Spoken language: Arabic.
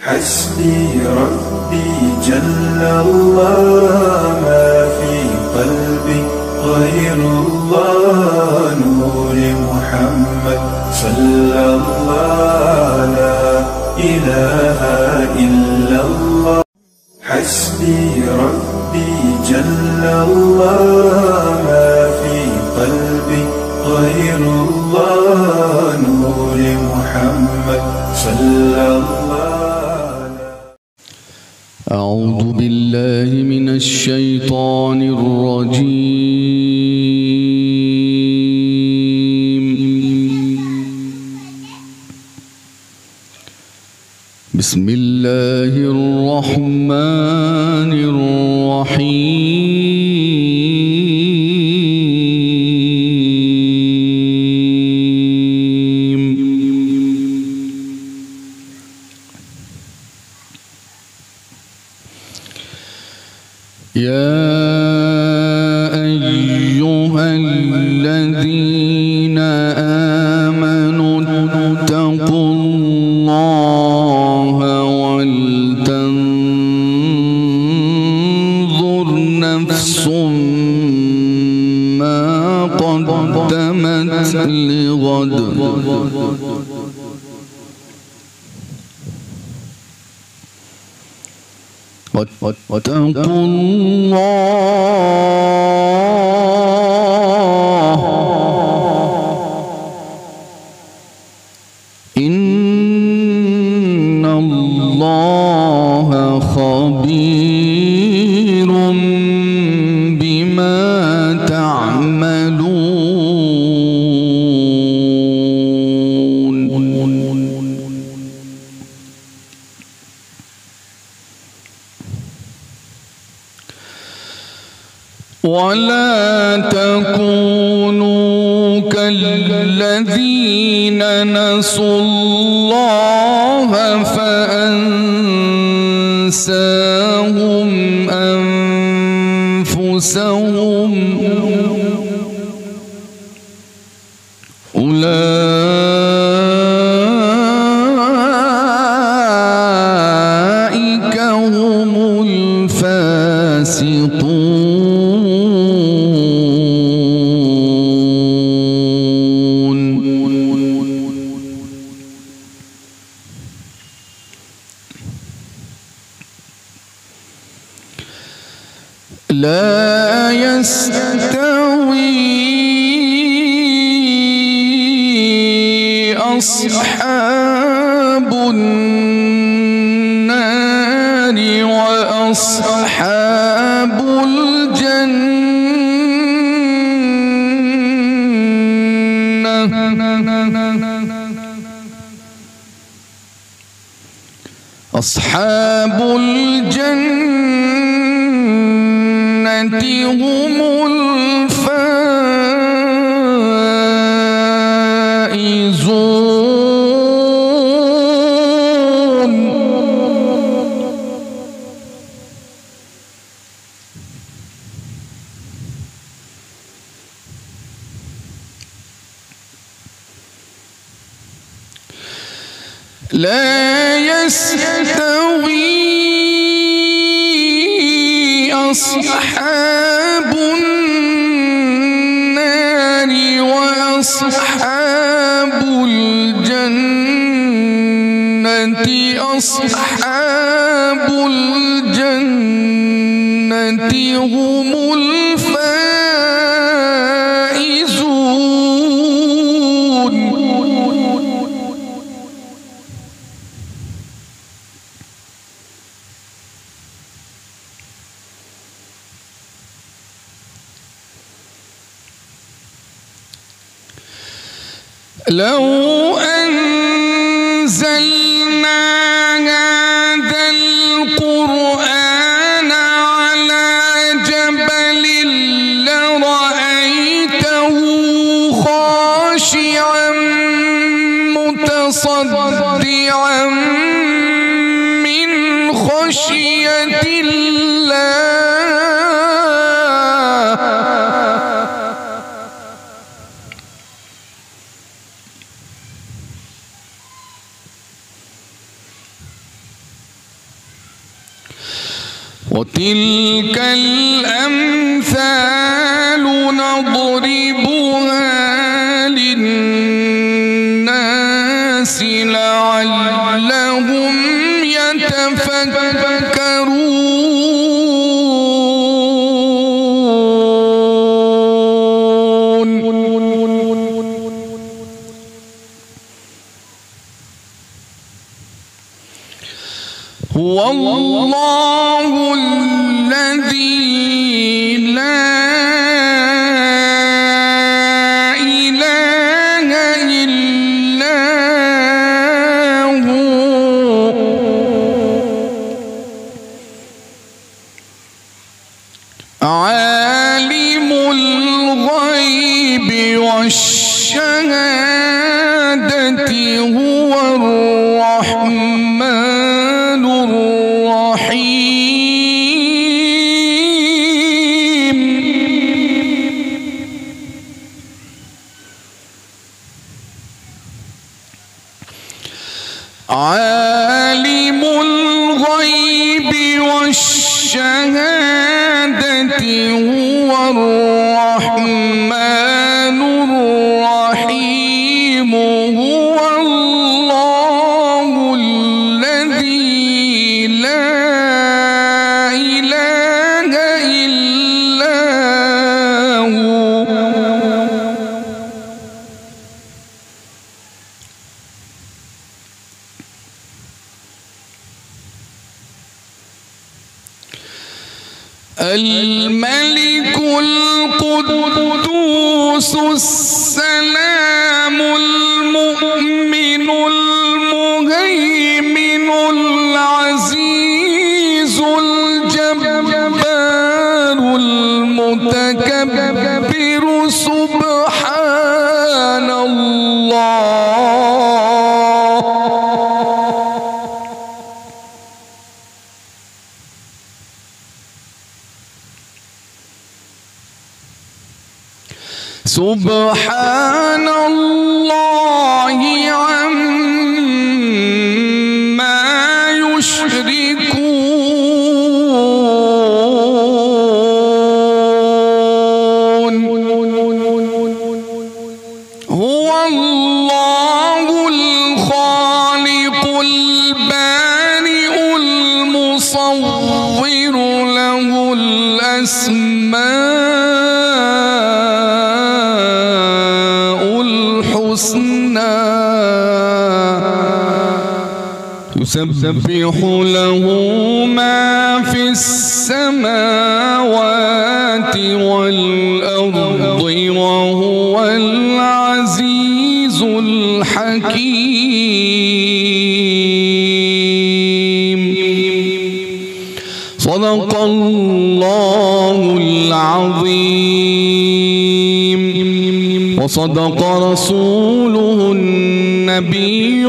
حسبي ربي جل الله، ما في قلبي غير الله. نور محمد صلى الله، لا إله إلا الله. حسبي ربي جل الله، ما في قلبي غير الله. نور محمد صلى الله. أعوذ بالله من الشيطان الرجيم. بسم الله الرحمن الرحيم. يا أيها الذين آمنوا اتقوا الله ولتنظر نفس ما قدمت لغد. واتقوا الله، إن الله خبير بما تعملون. ولا تكونوا كالذين نسوا الله فأنساهم أنفسهم، أولئك هم الفاسقون. لا يستوي أصحاب النار وأصحاب الجنة. أصحاب الجنة هم الفائزون. لا يستوي أصحاب النار وأصحاب الجنة. أصحاب الجنة هم الفائزون. لو أنزلنا هذا القرآن على جبل لرأيته خاشعا متصدعا من خشية الله. وتلك الأمثال نضربها للناس لعلهم يتفكرون. هو الله الذي لا إله إلا هو عالم الغيب والشهادة هو الرحمن الرحيم. عالم الغيب والشهادة هو الرحمن الرحيم. هو الله الذي لا إله إلا هو الملك القدوس السلام المؤمن المهيمن العزيز الجبار المتكبر سبحان الله. سبحان الله عما يشركون. هو الله الخالق البارئ المصور له الأسماء الحسنى يسبح له ما في السماوات والأرض وهو العزيز الحكيم. صدق الله العظيم وصدق رسوله النبي